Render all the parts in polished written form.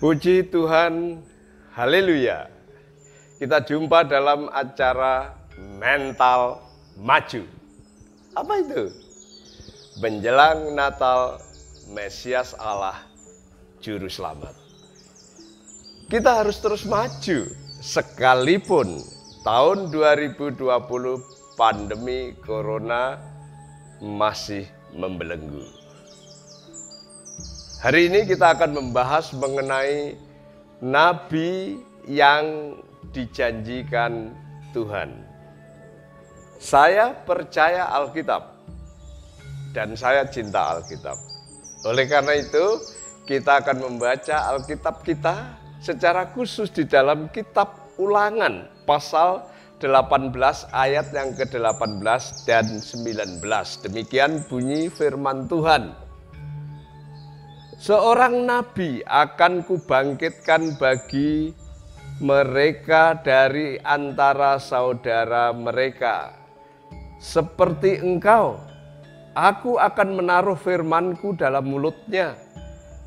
Puji Tuhan, haleluya. Kita jumpa dalam acara Mental Maju. Apa itu? Menjelang Natal, Mesias Allah, Juru Selamat. Kita harus terus maju, sekalipun tahun 2020 pandemi Corona masih membelenggu. Hari ini kita akan membahas mengenai nabi yang dijanjikan Tuhan. Saya percaya Alkitab dan saya cinta Alkitab. Oleh karena itu, kita akan membaca Alkitab kita secara khusus di dalam kitab Ulangan pasal 18 ayat yang ke-18 dan 19. Demikian bunyi firman Tuhan. Seorang nabi akan kubangkitkan bagi mereka dari antara saudara mereka. Seperti engkau, aku akan menaruh firmanku dalam mulutnya.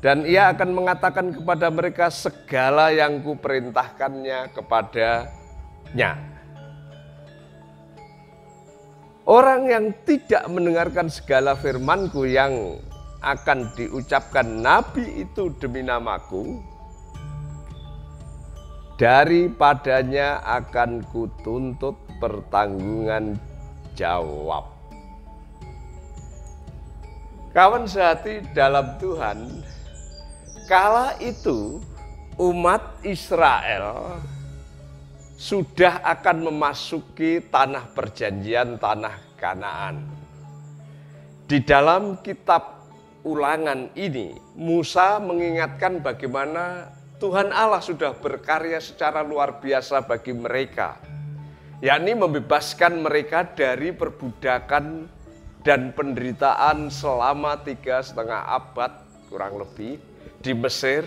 Dan ia akan mengatakan kepada mereka segala yang kuperintahkannya kepadanya. Orang yang tidak mendengarkan segala firmanku yang akan diucapkan nabi itu demi namaku, daripadanya akan kutuntut pertanggungan jawab. Kawan sehati dalam Tuhan, kala itu umat Israel sudah akan memasuki tanah perjanjian, tanah Kanaan. Di dalam kitab Ulangan ini, Musa mengingatkan bagaimana Tuhan Allah sudah berkarya secara luar biasa bagi mereka, yakni membebaskan mereka dari perbudakan dan penderitaan selama 3,5 abad kurang lebih di Mesir,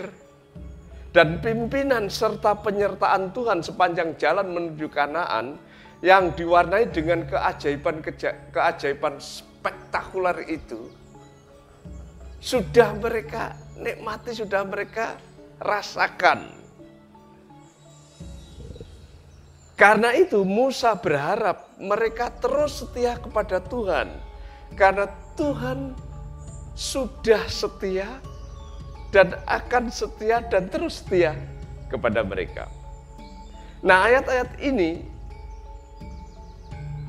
dan pimpinan serta penyertaan Tuhan sepanjang jalan menuju Kanaan yang diwarnai dengan keajaiban spektakuler itu sudah mereka nikmati, sudah mereka rasakan. Karena itu Musa berharap mereka terus setia kepada Tuhan, karena Tuhan sudah setia dan akan setia dan terus setia kepada mereka. Nah, ayat-ayat ini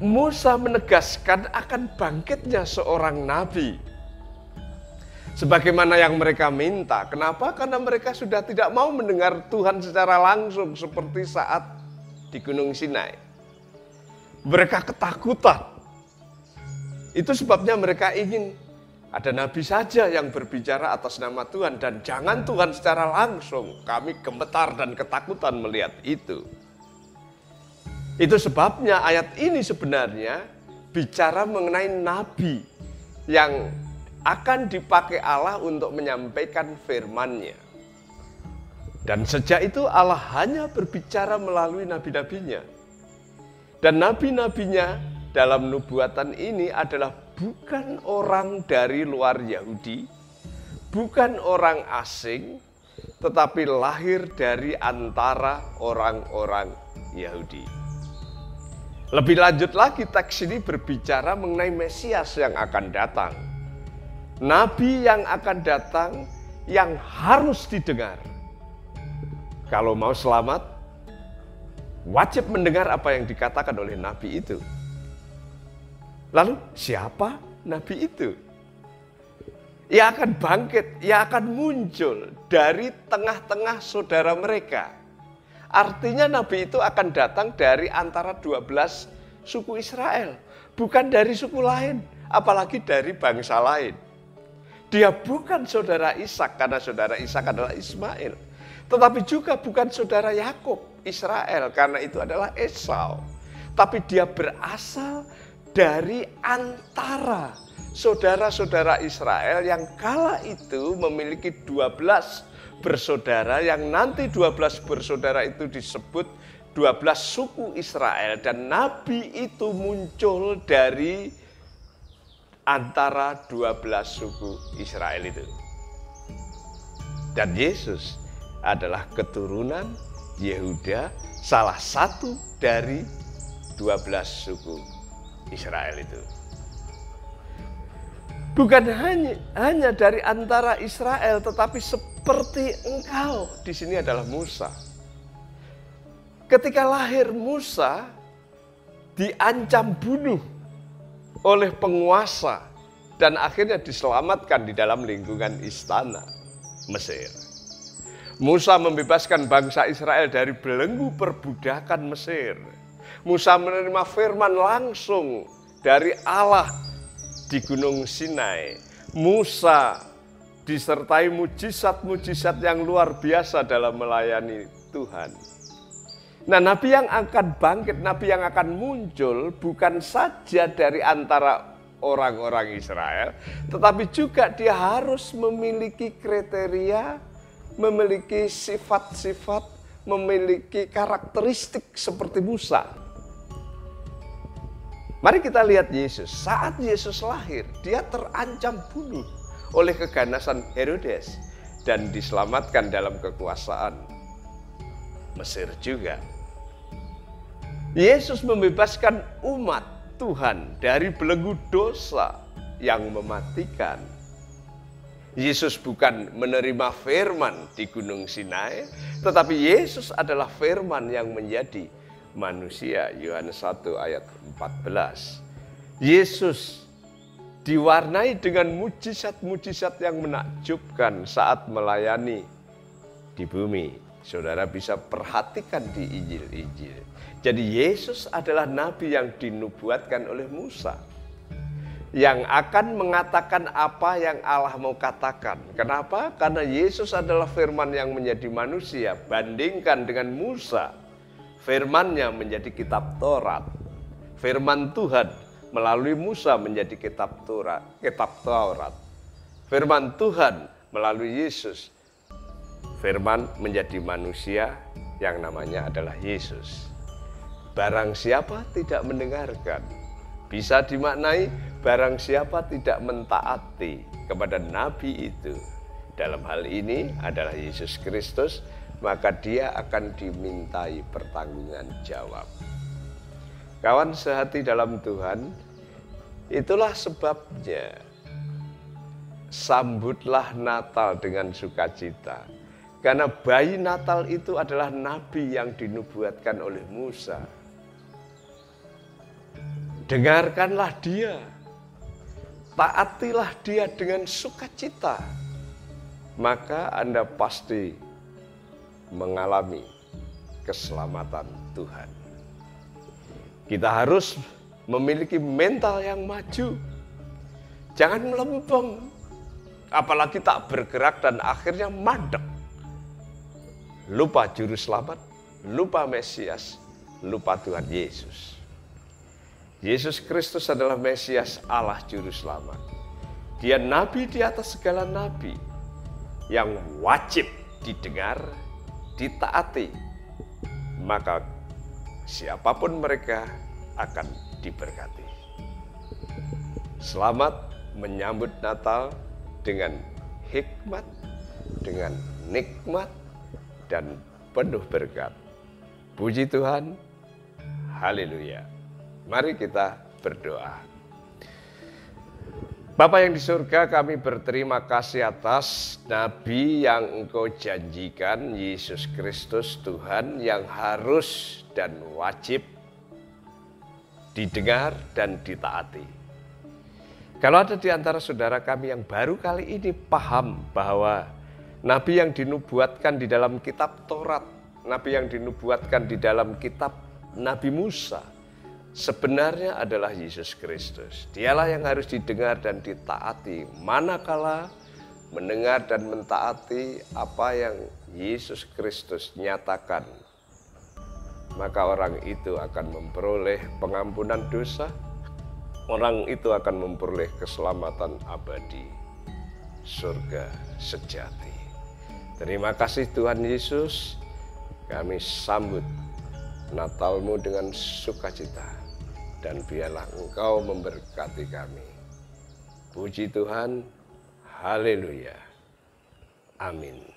Musa menegaskan akan bangkitnya seorang nabi sebagaimana yang mereka minta. Kenapa? Karena mereka sudah tidak mau mendengar Tuhan secara langsung seperti saat di Gunung Sinai. Mereka ketakutan. Itu sebabnya mereka ingin ada nabi saja yang berbicara atas nama Tuhan, dan jangan Tuhan secara langsung. Kami gemetar dan ketakutan melihat itu. Itu sebabnya ayat ini sebenarnya bicara mengenai nabi yang akan dipakai Allah untuk menyampaikan firman-Nya. Dan sejak itu Allah hanya berbicara melalui nabi-nabinya. Dan nabi-nabinya dalam nubuatan ini adalah bukan orang dari luar Yahudi, bukan orang asing, tetapi lahir dari antara orang-orang Yahudi. Lebih lanjut lagi, teks ini berbicara mengenai Mesias yang akan datang. Nabi yang akan datang yang harus didengar. Kalau mau selamat, wajib mendengar apa yang dikatakan oleh nabi itu. Lalu siapa nabi itu? Ia akan bangkit, ia akan muncul dari tengah-tengah saudara mereka. Artinya nabi itu akan datang dari antara 12 suku Israel, bukan dari suku lain, apalagi dari bangsa lain. Dia bukan saudara Ishak, karena saudara Ishak adalah Ismail. Tetapi juga bukan saudara Yakub, Israel, karena itu adalah Esau. Tapi dia berasal dari antara saudara-saudara Israel yang kala itu memiliki 12 bersaudara, yang nanti 12 bersaudara itu disebut 12 suku Israel. Dan nabi itu muncul dari antara 12 suku Israel itu. Dan Yesus adalah keturunan Yehuda, salah satu dari 12 suku Israel itu. Bukan hanya dari antara Israel, tetapi seperti engkau. Di sini adalah Musa. Ketika lahir Musa, diancam bunuh oleh penguasa dan akhirnya diselamatkan di dalam lingkungan istana Mesir. Musa membebaskan bangsa Israel dari belenggu perbudakan Mesir. Musa menerima firman langsung dari Allah di Gunung Sinai. Musa disertai mujizat-mujizat yang luar biasa dalam melayani Tuhan. Nah, nabi yang akan bangkit, nabi yang akan muncul bukan saja dari antara orang-orang Israel, tetapi juga dia harus memiliki kriteria, memiliki sifat-sifat, memiliki karakteristik seperti Musa. Mari kita lihat Yesus. Saat Yesus lahir, dia terancam bunuh oleh keganasan Herodes dan diselamatkan dalam kekuasaan Mesir juga. Yesus membebaskan umat Tuhan dari belenggu dosa yang mematikan. Yesus bukan menerima firman di Gunung Sinai, tetapi Yesus adalah firman yang menjadi manusia. Yohanes 1 ayat 14. Yesus diwarnai dengan mujizat-mujizat yang menakjubkan saat melayani di bumi. Saudara bisa perhatikan di Injil-Injil. Jadi Yesus adalah nabi yang dinubuatkan oleh Musa, yang akan mengatakan apa yang Allah mau katakan. Kenapa? Karena Yesus adalah firman yang menjadi manusia. Bandingkan dengan Musa, firman-Nya menjadi kitab Taurat. Firman Tuhan melalui Musa menjadi kitab Taurat. Firman Tuhan melalui Yesus, firman menjadi manusia yang namanya adalah Yesus. Barang siapa tidak mendengarkan, bisa dimaknai barang siapa tidak mentaati kepada nabi itu, dalam hal ini adalah Yesus Kristus, maka dia akan dimintai pertanggungan jawab. Kawan sehati dalam Tuhan, itulah sebabnya sambutlah Natal dengan sukacita. Karena bayi Natal itu adalah nabi yang dinubuatkan oleh Musa. Dengarkanlah dia, taatilah dia dengan sukacita, maka Anda pasti mengalami keselamatan Tuhan. Kita harus memiliki mental yang maju. Jangan melempem, apalagi tak bergerak dan akhirnya mandek. Lupa juru selamat, lupa Mesias, lupa Tuhan Yesus. Yesus Kristus adalah Mesias Allah juru selamat. Dia nabi di atas segala nabi yang wajib didengar, ditaati. Maka siapapun mereka akan diberkati. Selamat menyambut Natal dengan hikmat, dengan nikmat, dan penuh berkat. Puji Tuhan, haleluya. Mari kita berdoa. Bapa yang di surga, kami berterima kasih atas Nabi yang Engkau janjikan, Yesus Kristus Tuhan, yang harus dan wajib didengar dan ditaati. Kalau ada di antara saudara kami yang baru kali ini paham bahwa Nabi yang dinubuatkan di dalam kitab Taurat, Nabi yang dinubuatkan di dalam kitab Nabi Musa, sebenarnya adalah Yesus Kristus. Dialah yang harus didengar dan ditaati. Manakala mendengar dan mentaati apa yang Yesus Kristus nyatakan, maka orang itu akan memperoleh pengampunan dosa. Orang itu akan memperoleh keselamatan abadi, surga sejati. Terima kasih Tuhan Yesus. Kami sambut Natal-Mu dengan sukacita, dan biarlah Engkau memberkati kami. Puji Tuhan, haleluya, amin.